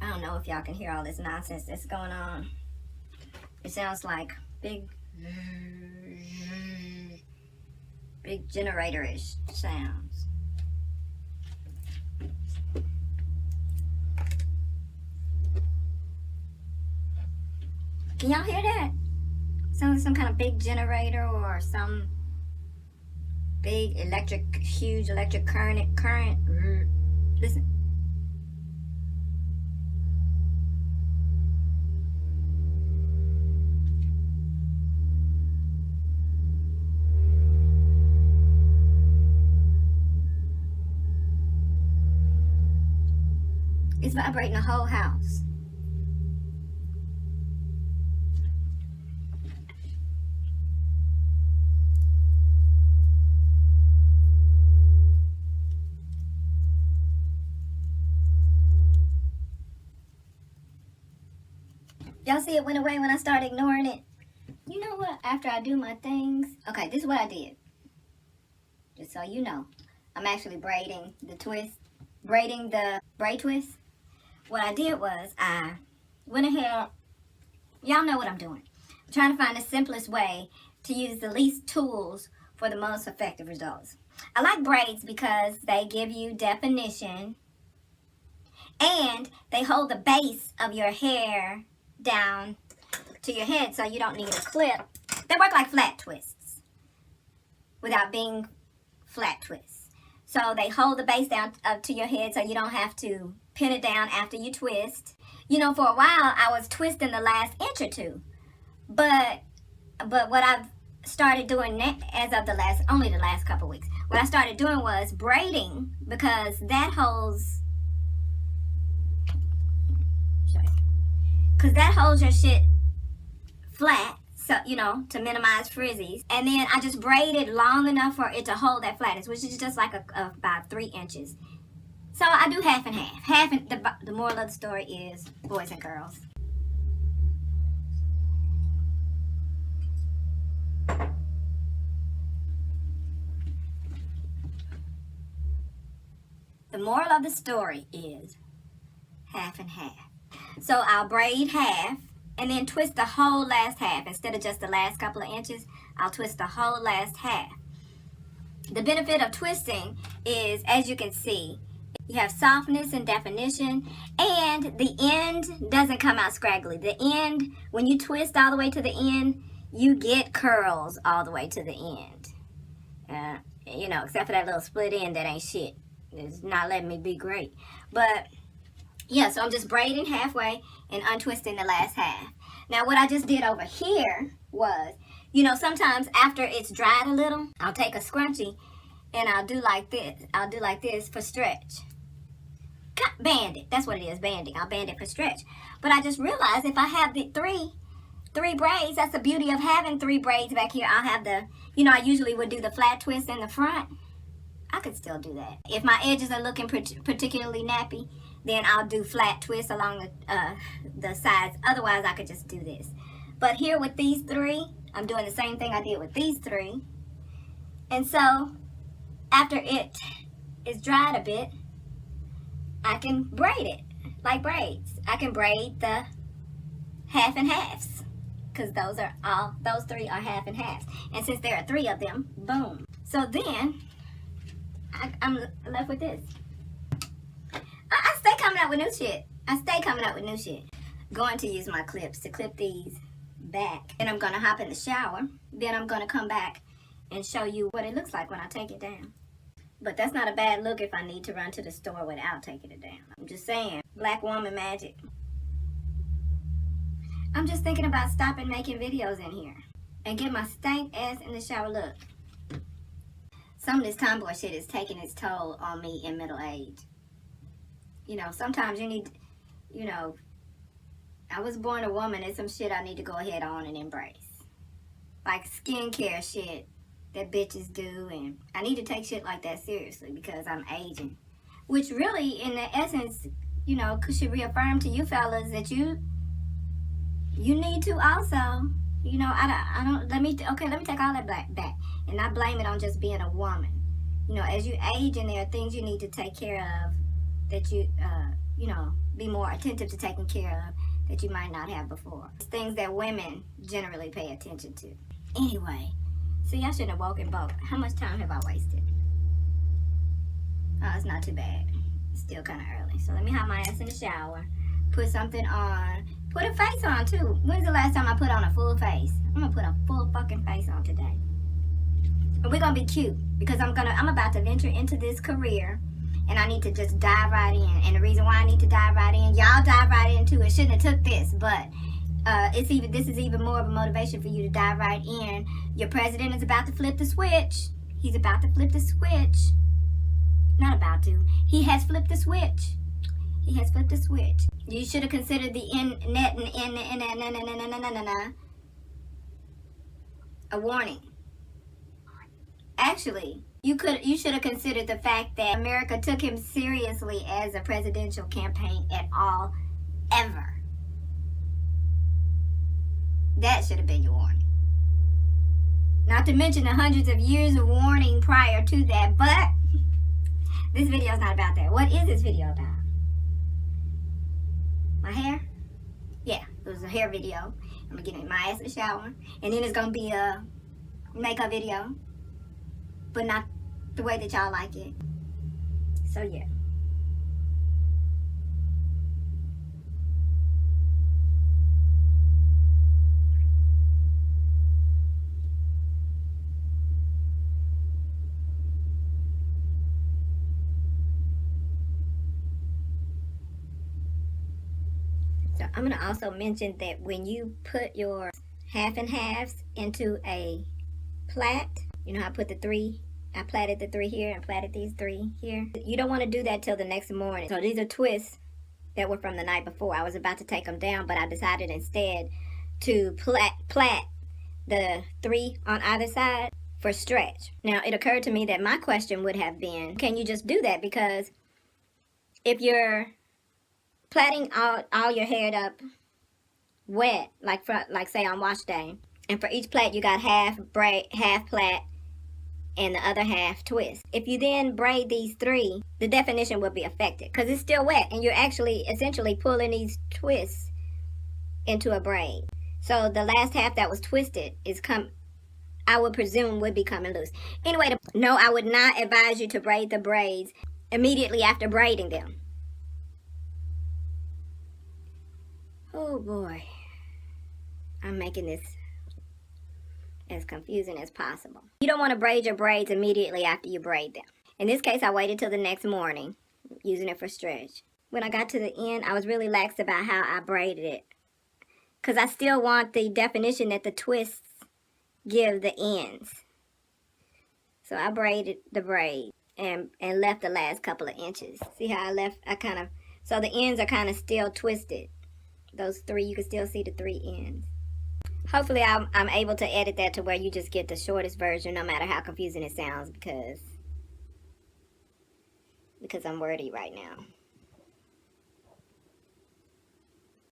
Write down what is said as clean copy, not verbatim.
I don't know if y'all can hear all this nonsense that's going on. It sounds like big generator-ish sounds. Can y'all hear that? Sounds like some kind of big generator or some big huge electric current. Listen. It's vibrating the whole house. Y'all see it went away when I started ignoring it? You know what? After I do my things... Okay, this is what I did. Just so you know. I'm actually braiding the braid twist. What I did was I went ahead... Y'all know what I'm doing. I'm trying to find the simplest way to use the least tools for the most effective results. I like braids because they give you definition and they hold the base of your hair down to your head so you don't need a clip. They work like flat twists without being flat twists. So they hold the base down up to your head so you don't have to pin it down after you twist. You know, for a while I was twisting the last inch or two. But what I've started doing as of only the last couple weeks, what I started doing was braiding, because that holds your shit flat, so you know, to minimize frizzies. And then I just braid it long enough for it to hold that flatness, which is just like about 3 inches. So I do half and half. The moral of the story is, boys and girls, the moral of the story is half and half. So I'll braid half and then twist the whole last half. Instead of just the last couple of inches, I'll twist the whole last half. The benefit of twisting is, as you can see, you have softness and definition, and the end doesn't come out scraggly. The end, when you twist all the way to the end, you get curls all the way to the end. You know, except for that little split end that ain't shit. It's not letting me be great. But yeah, so I'm just braiding halfway and untwisting the last half. Now what I just did over here was, you know, sometimes after it's dried a little, I'll take a scrunchie and I'll do like this. I'll do like this for stretch. Band it. That's what it is, banding. I'll band it for stretch. But I just realized if I have the three braids, that's the beauty of having 3 braids back here. I'll have the, you know, I usually would do the flat twist in the front. I could still do that. If my edges are looking particularly nappy, then I'll do flat twists along the sides. Otherwise, I could just do this. But here with these 3, I'm doing the same thing I did with these 3. And so, after it is dried a bit, I can braid it like braids. I can braid the half and halves, because those 3 are half and halves. And since there are 3 of them, boom. So then, I'm left with this. I stay coming up with new shit. Going to use my clips to clip these back. Then I'm going to hop in the shower. Then I'm going to come back and show you what it looks like when I take it down. But that's not a bad look if I need to run to the store without taking it down. I'm just saying, black woman magic. I'm just thinking about stopping making videos in here and get my stank ass in the shower. Look. Some of this tomboy shit is taking its toll on me in middle age. You know, sometimes you need, you know, I was born a woman. There's some shit I need to go ahead on and embrace. Like skincare shit that bitches do. And I need to take shit like that seriously because I'm aging. Which really, in the essence, you know, should reaffirm to you fellas that you need to also, you know, let me take all that back and not blame it on just being a woman. You know, as you age and there are things you need to take care of that you know, be more attentive to taking care of that you might not have before. It's things that women generally pay attention to. Anyway, see, I shouldn't have woken both. How much time have I wasted? Oh, it's not too bad. It's still kind of early. So let me hop my ass in the shower, put something on, put a face on too. When's the last time I put on a full face? I'm gonna put a full fucking face on today. But we're gonna be cute because I'm about to venture into this career, and I need to just dive right in. And the reason why I need to dive right in, y'all dive right into it. Shouldn't have took this, but this is even more of a motivation for you to dive right in. Your president is about to flip the switch. He's about to flip the switch. Not about to. He has flipped the switch. He has flipped the switch. You should have considered the a warning. Actually, you should have considered the fact that America took him seriously as a presidential campaign at all, ever. That should have been your warning. Not to mention the hundreds of years of warning prior to that, but this video is not about that. What is this video about? My hair? Yeah, it was a hair video. I'm gonna get in my ass in the shower, and then it's gonna be a makeup video, but not the way that y'all like it. So yeah. So I'm going to also mention that when you put your half and halves into a plait, you know how I put the three, I plaited the three here and plaited these three here. You don't want to do that till the next morning. So these are twists that were from the night before. I was about to take them down, but I decided instead to plait the three on either side for stretch. Now it occurred to me that my question would have been, can you just do that? Because if you're plaiting all your hair up wet, like say on wash day, and for each plait you got half braid, half plait, and the other half twist. If you then braid these three, the definition will be affected because it's still wet, and you're actually essentially pulling these twists into a braid. So the last half that was twisted is I would presume would be coming loose. Anyway, no, I would not advise you to braid the braids immediately after braiding them. Oh boy, I'm making this as confusing as possible. You don't want to braid your braids immediately after you braid them. In this case, I waited till the next morning, using it for stretch. When I got to the end, I was really lax about how I braided it, because I still want the definition that the twists give the ends. So I braided the braid and left the last couple of inches. See how so the ends are kind of still twisted. Those three, you can still see the three ends. Hopefully I'm able to edit that to where you just get the shortest version, no matter how confusing it sounds, because I'm wordy right now.